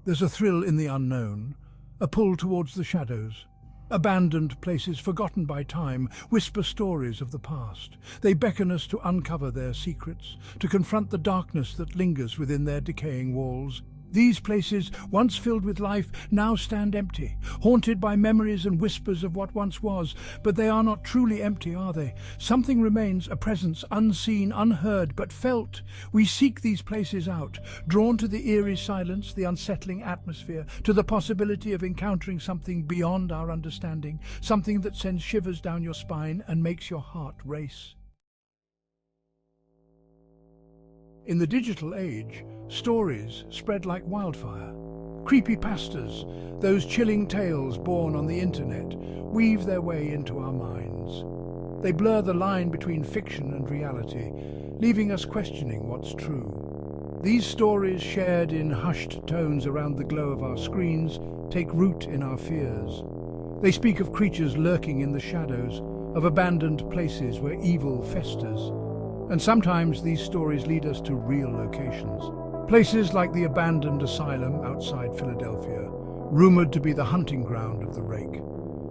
There's a thrill in the unknown, a pull towards the shadows. Abandoned places forgotten by time whisper stories of the past. They beckon us to uncover their secrets, to confront the darkness that lingers within their decaying walls. These places, once filled with life, now stand empty, haunted by memories and whispers of what once was. But they are not truly empty, are they? Something remains, a presence unseen, unheard, but felt. We seek these places out, drawn to the eerie silence, the unsettling atmosphere, to the possibility of encountering something beyond our understanding, something that sends shivers down your spine and makes your heart race. In the digital age, stories spread like wildfire. Creepypastas, those chilling tales born on the internet, weave their way into our minds. They blur the line between fiction and reality, leaving us questioning what's true. These stories, shared in hushed tones around the glow of our screens, take root in our fears. They speak of creatures lurking in the shadows, of abandoned places where evil festers. And sometimes these stories lead us to real locations. Places like the abandoned Asylum outside Philadelphia, rumored to be the hunting ground of the rake.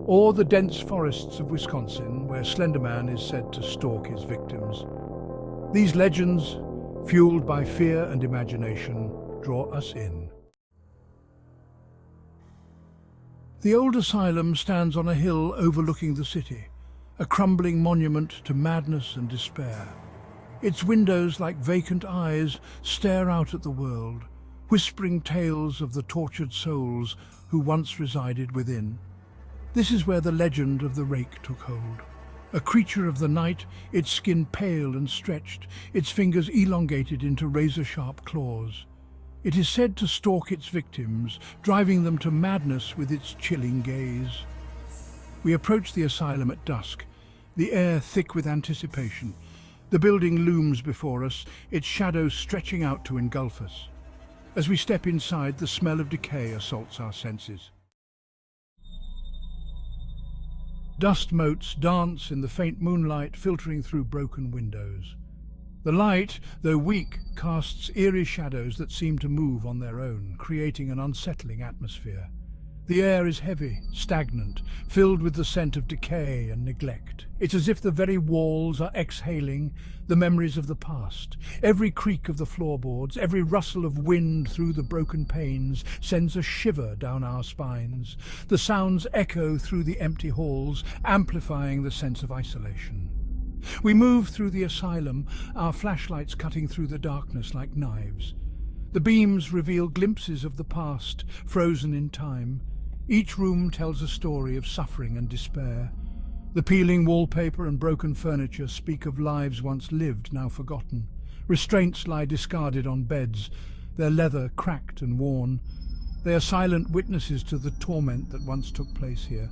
Or the dense forests of Wisconsin, where Slenderman is said to stalk his victims. These legends, fueled by fear and imagination, draw us in. The old asylum stands on a hill overlooking the city, a crumbling monument to madness and despair. Its windows, like vacant eyes, stare out at the world, whispering tales of the tortured souls who once resided within. This is where the legend of the rake took hold. A creature of the night, its skin pale and stretched, its fingers elongated into razor-sharp claws. It is said to stalk its victims, driving them to madness with its chilling gaze. We approach the asylum at dusk, the air thick with anticipation. The building looms before us, its shadows stretching out to engulf us. As we step inside, the smell of decay assaults our senses. Dust motes dance in the faint moonlight filtering through broken windows. The light, though weak, casts eerie shadows that seem to move on their own, creating an unsettling atmosphere. The air is heavy, stagnant, filled with the scent of decay and neglect. It's as if the very walls are exhaling the memories of the past. Every creak of the floorboards, every rustle of wind through the broken panes sends a shiver down our spines. The sounds echo through the empty halls, amplifying the sense of isolation. We move through the asylum, our flashlights cutting through the darkness like knives. The beams reveal glimpses of the past, frozen in time. Each room tells a story of suffering and despair. The peeling wallpaper and broken furniture speak of lives once lived, now forgotten. Restraints lie discarded on beds, their leather cracked and worn. They are silent witnesses to the torment that once took place here.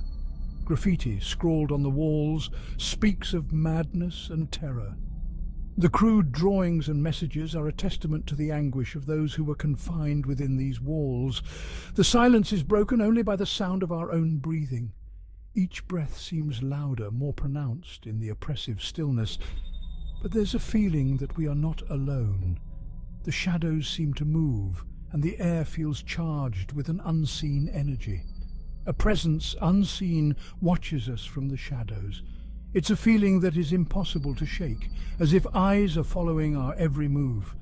Graffiti, scrawled on the walls, speaks of madness and terror. The crude drawings and messages are a testament to the anguish of those who were confined within these walls. The silence is broken only by the sound of our own breathing. Each breath seems louder, more pronounced in the oppressive stillness. But there's a feeling that we are not alone. The shadows seem to move, and the air feels charged with an unseen energy. A presence unseen watches us from the shadows. It's a feeling that is impossible to shake, as if eyes are following our every move.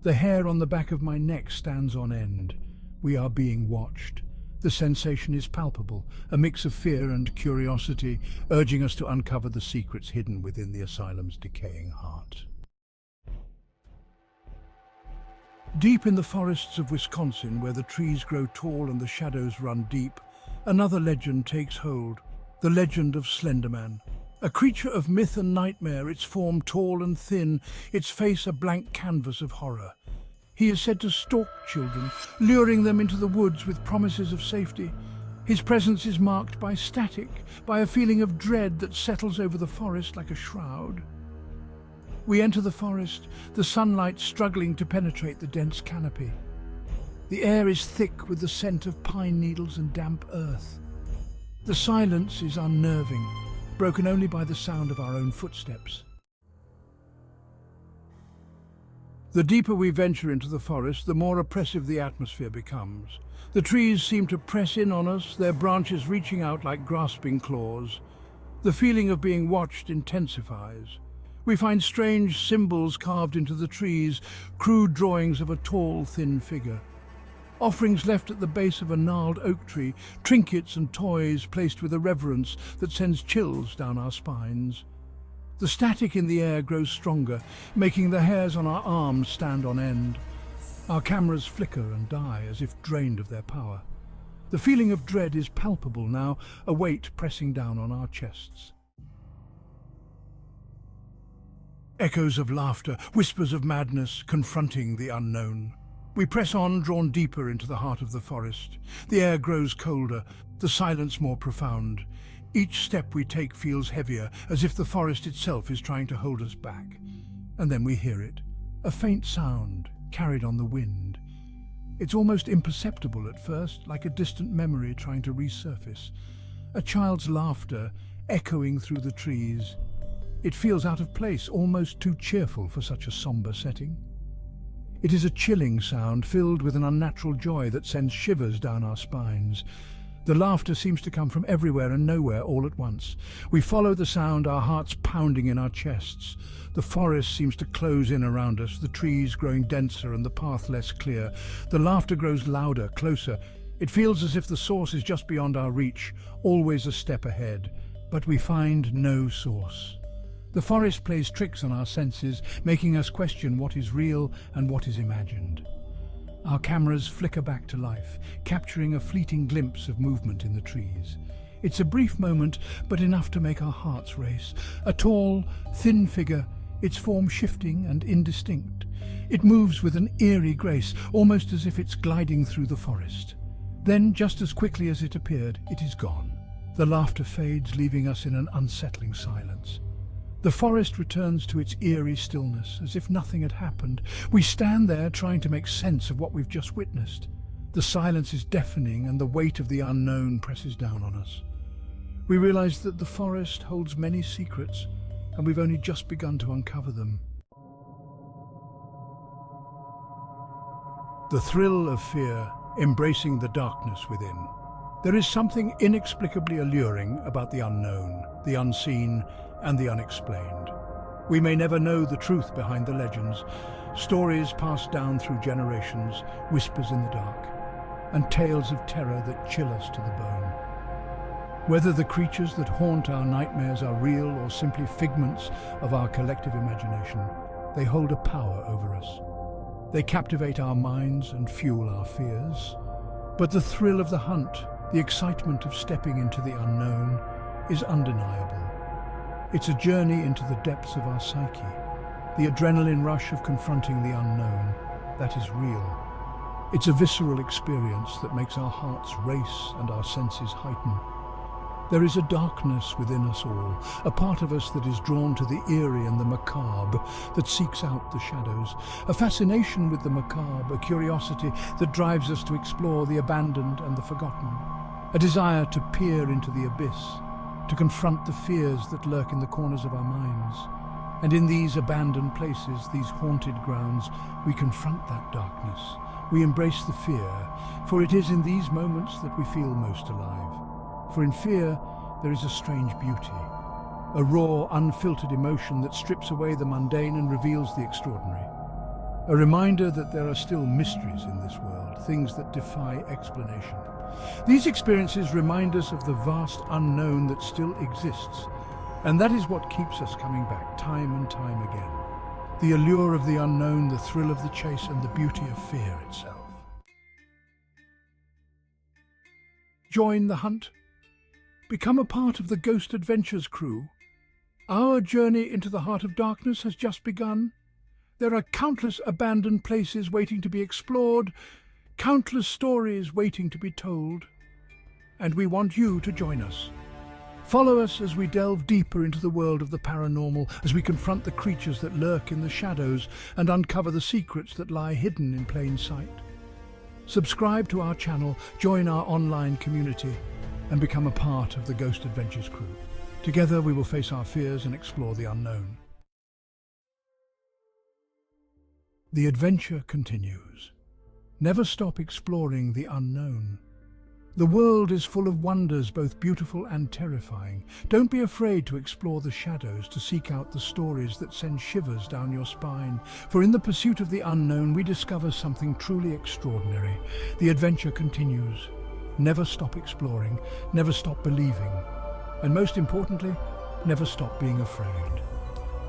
The hair on the back of my neck stands on end. We are being watched. The sensation is palpable, a mix of fear and curiosity, urging us to uncover the secrets hidden within the asylum's decaying heart. Deep in the forests of Wisconsin, where the trees grow tall and the shadows run deep, another legend takes hold, the legend of Slenderman. A creature of myth and nightmare, its form tall and thin, its face a blank canvas of horror. He is said to stalk children, luring them into the woods with promises of safety. His presence is marked by static, by a feeling of dread that settles over the forest like a shroud. We enter the forest, the sunlight struggling to penetrate the dense canopy. The air is thick with the scent of pine needles and damp earth. The silence is unnerving, broken only by the sound of our own footsteps. The deeper we venture into the forest, the more oppressive the atmosphere becomes. The trees seem to press in on us, their branches reaching out like grasping claws. The feeling of being watched intensifies. We find strange symbols carved into the trees, crude drawings of a tall, thin figure. Offerings left at the base of a gnarled oak tree, trinkets and toys placed with a reverence that sends chills down our spines. The static in the air grows stronger, making the hairs on our arms stand on end. Our cameras flicker and die as if drained of their power. The feeling of dread is palpable now, a weight pressing down on our chests. Echoes of laughter, whispers of madness, confronting the unknown. We press on, drawn deeper into the heart of the forest. The air grows colder, the silence more profound. Each step we take feels heavier, as if the forest itself is trying to hold us back. And then we hear it, a faint sound carried on the wind. It's almost imperceptible at first, like a distant memory trying to resurface. A child's laughter echoing through the trees. It feels out of place, almost too cheerful for such a somber setting. It is a chilling sound filled with an unnatural joy that sends shivers down our spines. The laughter seems to come from everywhere and nowhere all at once. We follow the sound, our hearts pounding in our chests. The forest seems to close in around us, the trees growing denser and the path less clear. The laughter grows louder, closer. It feels as if the source is just beyond our reach, always a step ahead. But we find no source. The forest plays tricks on our senses, making us question what is real and what is imagined. Our cameras flicker back to life, capturing a fleeting glimpse of movement in the trees. It's a brief moment, but enough to make our hearts race. A tall, thin figure, its form shifting and indistinct. It moves with an eerie grace, almost as if it's gliding through the forest. Then, just as quickly as it appeared, it is gone. The laughter fades, leaving us in an unsettling silence. The forest returns to its eerie stillness, as if nothing had happened. We stand there trying to make sense of what we've just witnessed. The silence is deafening and the weight of the unknown presses down on us. We realize that the forest holds many secrets and we've only just begun to uncover them. The thrill of fear, embracing the darkness within. There is something inexplicably alluring about the unknown, the unseen, and the unexplained. We may never know the truth behind the legends, stories passed down through generations, whispers in the dark, and tales of terror that chill us to the bone. Whether the creatures that haunt our nightmares are real or simply figments of our collective imagination, they hold a power over us. They captivate our minds and fuel our fears. But the thrill of the hunt, the excitement of stepping into the unknown, is undeniable. It's a journey into the depths of our psyche, the adrenaline rush of confronting the unknown, that is real. It's a visceral experience that makes our hearts race and our senses heighten. There is a darkness within us all, a part of us that is drawn to the eerie and the macabre, that seeks out the shadows. A fascination with the macabre, a curiosity that drives us to explore the abandoned and the forgotten. A desire to peer into the abyss, to confront the fears that lurk in the corners of our minds. And in these abandoned places, these haunted grounds, we confront that darkness. We embrace the fear, for it is in these moments that we feel most alive. For in fear, there is a strange beauty, a raw, unfiltered emotion that strips away the mundane and reveals the extraordinary. A reminder that there are still mysteries in this world, things that defy explanation. These experiences remind us of the vast unknown that still exists, and that is what keeps us coming back time and time again. The allure of the unknown, the thrill of the chase, and the beauty of fear itself. Join the hunt. Become a part of the Ghost Adventures crew. Our journey into the heart of darkness has just begun. There are countless abandoned places waiting to be explored, countless stories waiting to be told. And we want you to join us. Follow us as we delve deeper into the world of the paranormal, as we confront the creatures that lurk in the shadows and uncover the secrets that lie hidden in plain sight. Subscribe to our channel, join our online community, and become a part of the Ghost Adventures crew. Together we will face our fears and explore the unknown. The adventure continues. Never stop exploring the unknown. The world is full of wonders, both beautiful and terrifying. Don't be afraid to explore the shadows, to seek out the stories that send shivers down your spine. For in the pursuit of the unknown, we discover something truly extraordinary. The adventure continues. Never stop exploring, never stop believing, and most importantly, never stop being afraid.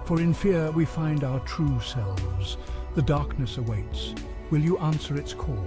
For in fear we find our true selves. The darkness awaits. Will you answer its call?